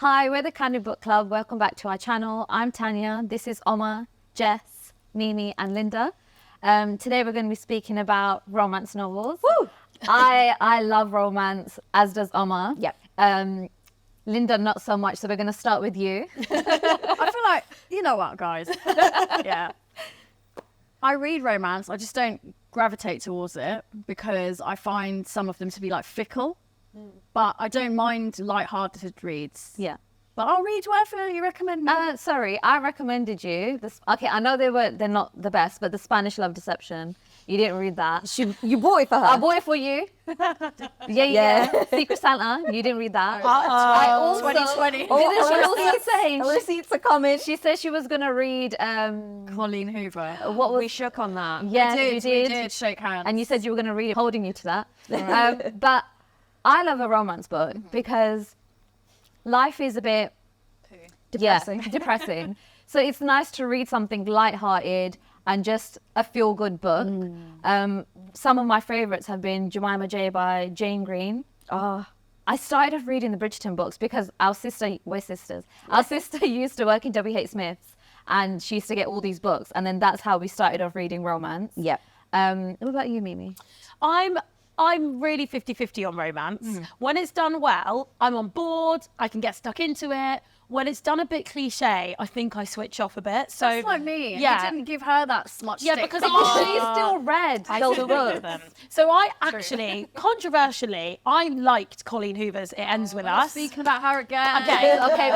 Hi, we're the Candid Book Club. Welcome back to our channel. I'm Tanya. This is Omar, Jess, Mimi, and Linda. Today we're going to be speaking about romance novels. Woo! I love romance, as does Omar. Yep. Linda, not so much. So we're going to start with you. I feel like, you know what, guys? Yeah. I read romance. I just don't gravitate towards it because I find some of them to be like fickle. But I don't mind light-hearted reads. Yeah. But I'll read whatever you recommend me. Sorry, I recommended you. Okay, I know they're not the best, but The Spanish Love Deception. You didn't read that. You bought it for her. I bought it for you. Yeah. Secret Santa. You didn't read that. I also 2020. Didn't she also say? Receipts are coming. She said she was gonna read. Colleen Hoover. What was? We shook on that. Yeah, we you did shake hands. And you said you were gonna read it. Holding you to that. But I love a romance book because life is a bit depressing. So it's nice to read something light-hearted and just a feel-good book. Some of my favorites have been Jemima J by Jane Green. I started off reading the Bridgerton books because we're sisters. Our sister used to work in W.H. Smith's and she used to get all these books. And then that's how we started off reading romance. Yep. What about you, Mimi? I'm really 50-50 on romance. When it's done well, I'm on board. I can get stuck into it. When it's done a bit cliche, I think I switch off a bit. So that's like me. Yeah. You didn't give her that much Yeah, stick. because She still read the books. So I actually, controversially, I liked Colleen Hoover's It Ends With Us. Speaking about her again. Okay,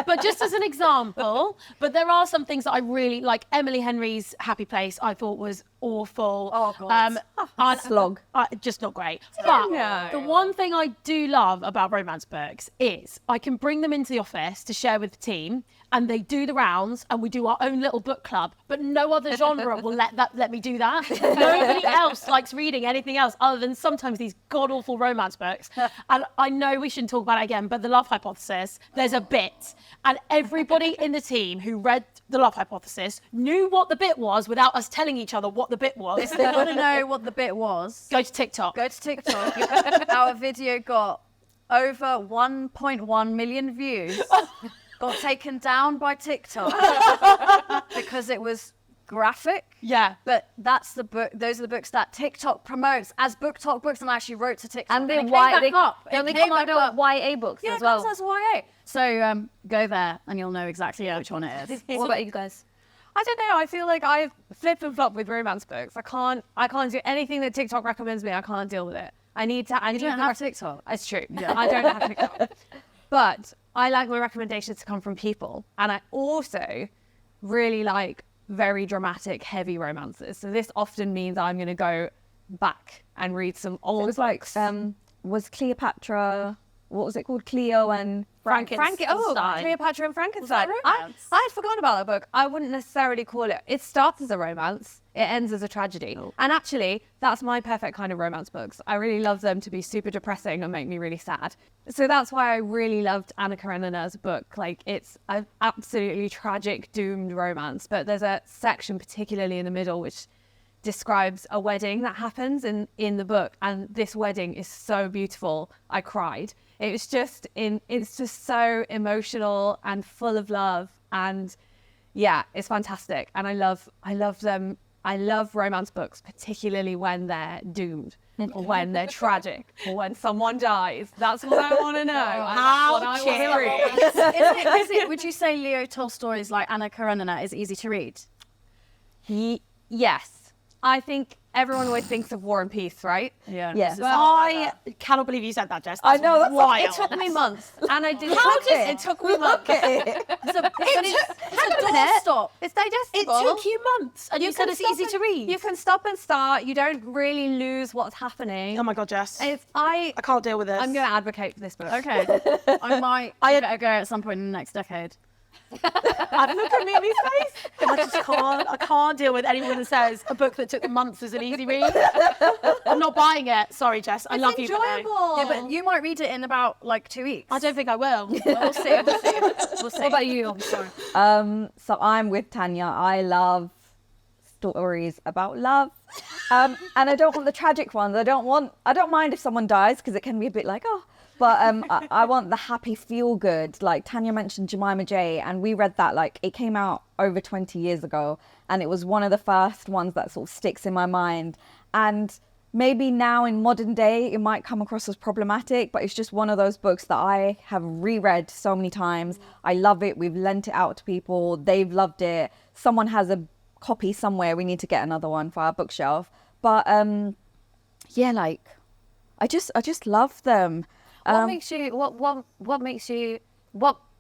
but just as an example, but there are some things that I really like. Emily Henry's Happy Place, I thought was awful. Oh, God. Slog. Just not great. But the one thing I do love about romance books is I can bring them into the office to share with the team, and they do the rounds, and we do our own little book club. But no other genre will let me do that. Nobody else likes reading anything else other than sometimes these god awful romance books. And I know we shouldn't talk about it again, but The Love Hypothesis, there's a bit, and everybody in the team who read The Love Hypothesis knew what the bit was without us telling each other what the bit was. If they want to know what the bit was, Go to TikTok. go to TikTok. Our video got over 1.1 million views. Got taken down by TikTok because it was graphic. Yeah. But that's the book. Those are the books that TikTok promotes as book talk books, and I actually wrote to TikTok. And they it came back up. They only It came come out back up. with YA books Yeah, as well. that's YA. So go there and you'll know exactly which one it is. What about you guys? I don't know. I feel like I flip and flop with romance books. I can't do anything that TikTok recommends me. I can't deal with it. I need to. You don't have TikTok. It's true. Yeah. I don't have TikTok. But I like my recommendations to come from people, and I also really like very dramatic, heavy romances. So this often means I'm going to go back and read some old. It was like was Cleopatra. What was it called? Cleo and Cleopatra and Frankenstein. I had forgotten about that book. I wouldn't necessarily call it. It starts as a romance. It ends as a tragedy. And actually, that's my perfect kind of romance books. I really love them to be super depressing and make me really sad. So that's why I really loved Anna Karenina's book. Like, it's an absolutely tragic, doomed romance. But there's a section, particularly in the middle, which describes a wedding that happens in the book. And this wedding is so beautiful. I cried. It's just so emotional and full of love, and yeah, it's fantastic. And I love them. I love romance books, particularly when they're doomed, or when they're tragic, or when someone dies. That's what I want to know. How cheery. Is it? Would you say Leo Tolstoy's like Anna Karenina is easy to read? Yes. I think everyone always thinks of War and Peace, right? Yeah. Yeah. I cannot believe you said that, Jess. I know, that's wild. It took me months, and I did. It took me months. It's a doorstop. It's It digestible. took you months, and you said it's easy to read. You can stop and start. You don't really lose what's happening. Oh my God, Jess. I can't deal with this. I'm going to advocate for this book. Okay. I might give it a go at some point in the next decade. I look at Mimi's face. I can't deal with anyone that says a book that took months is an easy read. I'm not buying it. Sorry, Jess. I love you. But no. enjoyable. Yeah, but you might read it in about like 2 weeks. I don't think I will. We'll see. We'll see. What about you? I'm sorry. So I'm with Tanya. I love stories about love, and I don't want the tragic ones. I don't mind if someone dies because it can be a bit like, oh, But I want the happy feel good. Like Tanya mentioned Jemima J, and we read that, like, it came out over 20 years ago, and it was one of the first ones that sort of sticks in my mind. And maybe now in modern day, it might come across as problematic, but it's just one of those books that I have reread so many times. I love it. We've lent it out to people. They've loved it. Someone has a copy somewhere. We need to get another one for our bookshelf. But yeah, like, I just love them. What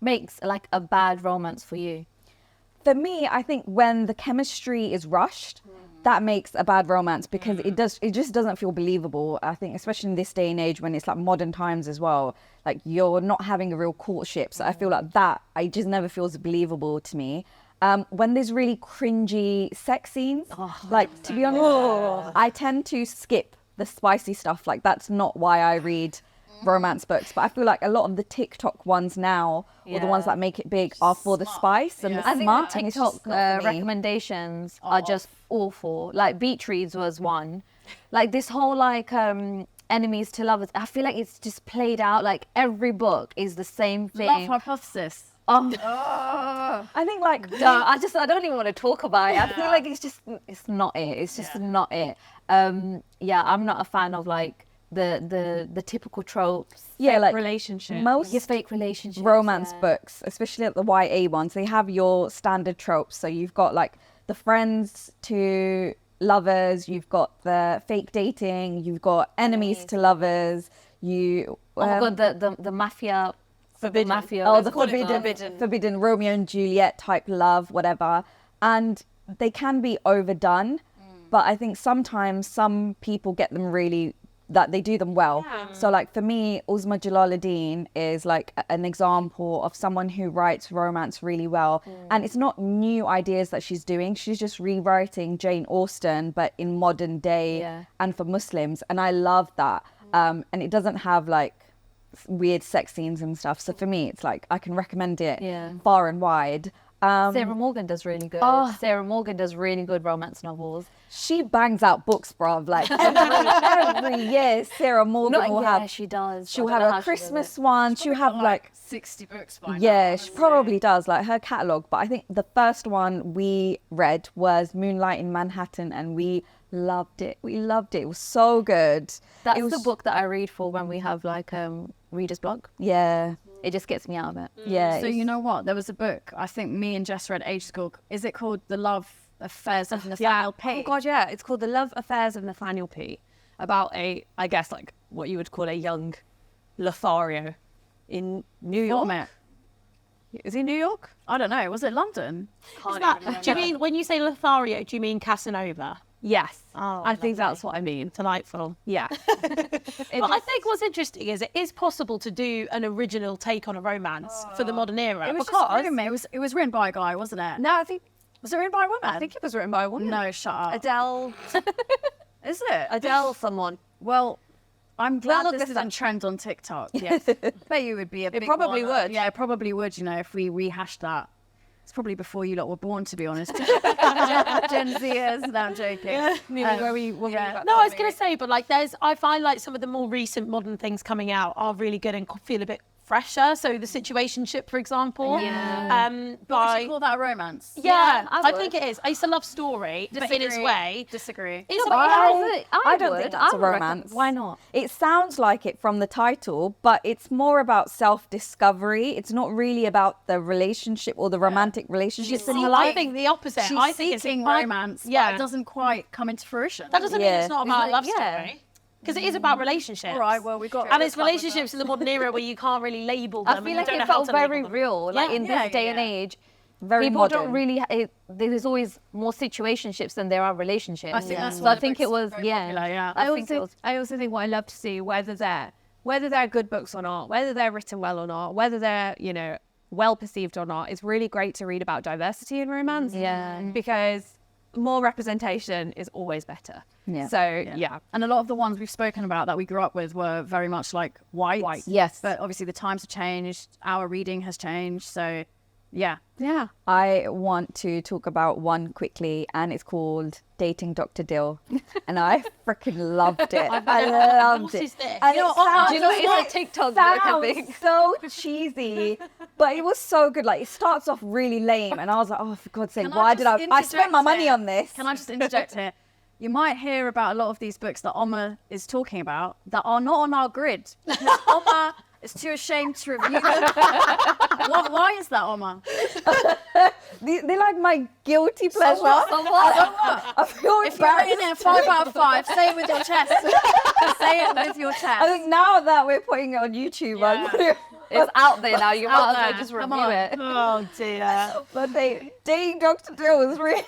makes like a bad romance for you? For me, I think when the chemistry is rushed, that makes a bad romance, because it just doesn't feel believable. I think especially in this day and age when it's like modern times as well, like you're not having a real courtship. So I feel like that, it just never feels believable to me. When there's really cringy sex scenes, like, to be honest, I tend to skip the spicy stuff. Like, that's not why I read romance books. But I feel like a lot of the TikTok ones now, or the ones that make it big, are for the spice and the I think smut. the And it's TikTok just not for me. recommendations are just awful. Like Beach Reads was one. Like this whole like enemies to lovers. I feel like it's just played out. Like every book is the same thing. Love hypothesis. I think like No, I don't even want to talk about it. I feel like it's not it. It's just not it. Yeah, I'm not a fan of like the typical tropes. yeah, like relationship. most Your fake relationships. romance books, especially at the YA ones, they have your standard tropes. So you've got like the friends to lovers, you've got the fake dating, you've got enemies to lovers. You Oh my god, the mafia. Forbidden. Mafia. oh, let's the call it forbidden Romeo and Juliet type love, whatever. And they can be overdone, but I think sometimes some people get them really, that they do them well. So like for me, Uzma Jalaluddin is like an example of someone who writes romance really well. And it's not new ideas that she's doing. She's just rewriting Jane Austen, but in modern day and for Muslims. And I love that. And it doesn't have like weird sex scenes and stuff. So for me, it's like I can recommend it far and wide. Sarah Morgan does really good. Sarah Morgan does really good romance novels. She bangs out books, bruv. Like every year, Sarah Morgan will have. She does. She'll I don't know have how a she does Christmas it. one. She'll have like 60 books by now. yeah, she probably does, like her catalogue. But I think the first one we read was Moonlight in Manhattan, and we loved it. We loved it. It was so good. That's It was- the book that I read for when we have like reader's block. Yeah, It just gets me out of it. yeah. So you know what? There was a book I think me and Jess read ages ago. Is it called The Love Affairs of Nathaniel P? Oh god, yeah. It's called The Love Affairs of Nathaniel P. About I guess like what you would call a young Lothario in New York. What, mate? Is he New York? I don't know. Was it London? Do you mean, when you say Lothario, do you mean Casanova? Yes. Oh, I think that's what I mean. Delightful. Yeah. But I think what's interesting is it is possible to do an original take on a romance for the modern era. It was because just written, it was written by a guy, wasn't it? No, I think Was it written by a woman? I think it was written by a woman. No, shut up. Adele. Is it? Adele someone. Well, I'm glad look this this isn't up. trend on TikTok. Yes. Bet you would be a big probably one. would. Yeah, it probably would, you know, if we rehashed that. It's probably before you lot were born, to be honest. Gen Zers. No, I'm joking. No, I was going to say, but like I find like some of the more recent modern things coming out are really good and feel a bit fresher. So the situationship, for example. Yeah. Would By you call that a romance? yeah, I I would. think it is. It's a love story, but in its way, Disagree. it's I don't think that's a romance. Why not? It sounds like it from the title, but it's more about self-discovery. It's not really about the relationship or the romantic relationships in her I life. think the opposite. She's I think seeking it's romance, Yeah, but it doesn't quite come into fruition. that doesn't mean Yeah. it's not about a love yeah. story. Because it is about relationships. All right, well, we got... And it's relationships in the modern era where you can't really label them. I feel and like you don't it know how felt to very label them. real. Like Yeah. in Yeah, this day and yeah. age, Very people modern. don't really. There's always more situationships than there are relationships. I think that's So why I the think book's it was very yeah. popular, yeah. I also think what I love to see whether they're good books or not, whether they're written well or not, whether they're well perceived or not. It's really great to read about diversity in romance. Yeah. Because more representation is always better. Yeah. So yeah. And a lot of the ones we've spoken about that we grew up with were very much like white. Yes. But obviously the times have changed. Our reading has changed. So Yeah. Yeah. I want to talk about one quickly, and it's called Dating Dr. Dill, and I freaking loved it. I loved What it. is this? And Do you know it's a TikTok book, I think. so cheesy, but it was so good. Like, it starts off really lame, and I was like, oh, for God's sake, Can why did I just spent my interject money here? on this? Can I just interject here? You might hear about a lot of these books that Oma is talking about that are not on our grid. Because Oma is too ashamed to review them. Why is that, Oma? They're like my guilty pleasure. I feel If you're embarrassed. rating it a 5 out of 5, say it with your chest. Say it with your I chest. think now that we're putting it on YouTube, It's out there now. You might as well there. just Come review on. it. Oh dear. but Dating Dr. Dill was really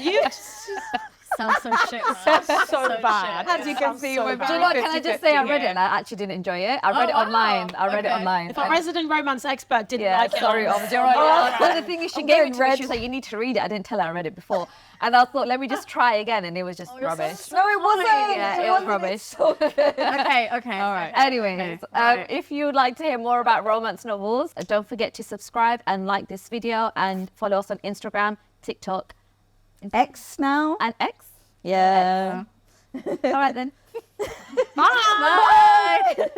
You Sounds so shit. so bad. As you can see, we're Do you know what? Can I just say I read it and I actually didn't enjoy it. I read it wow. online. I read it Okay. online. If a resident romance expert didn't Yeah, like it, sorry. I'm Well, the thing is, she I'm gave getting it to me. red. She was like, "You need to read it." I didn't tell her I read it before, and I thought, let me just try again, and it was just rubbish. No, it wasn't. Yeah, it was rubbish. Okay, all right. Anyways, if you'd like to hear more about romance novels, don't forget to subscribe and like this video, and follow us on Instagram, TikTok, X now? and X. Yeah. All right then. Bye.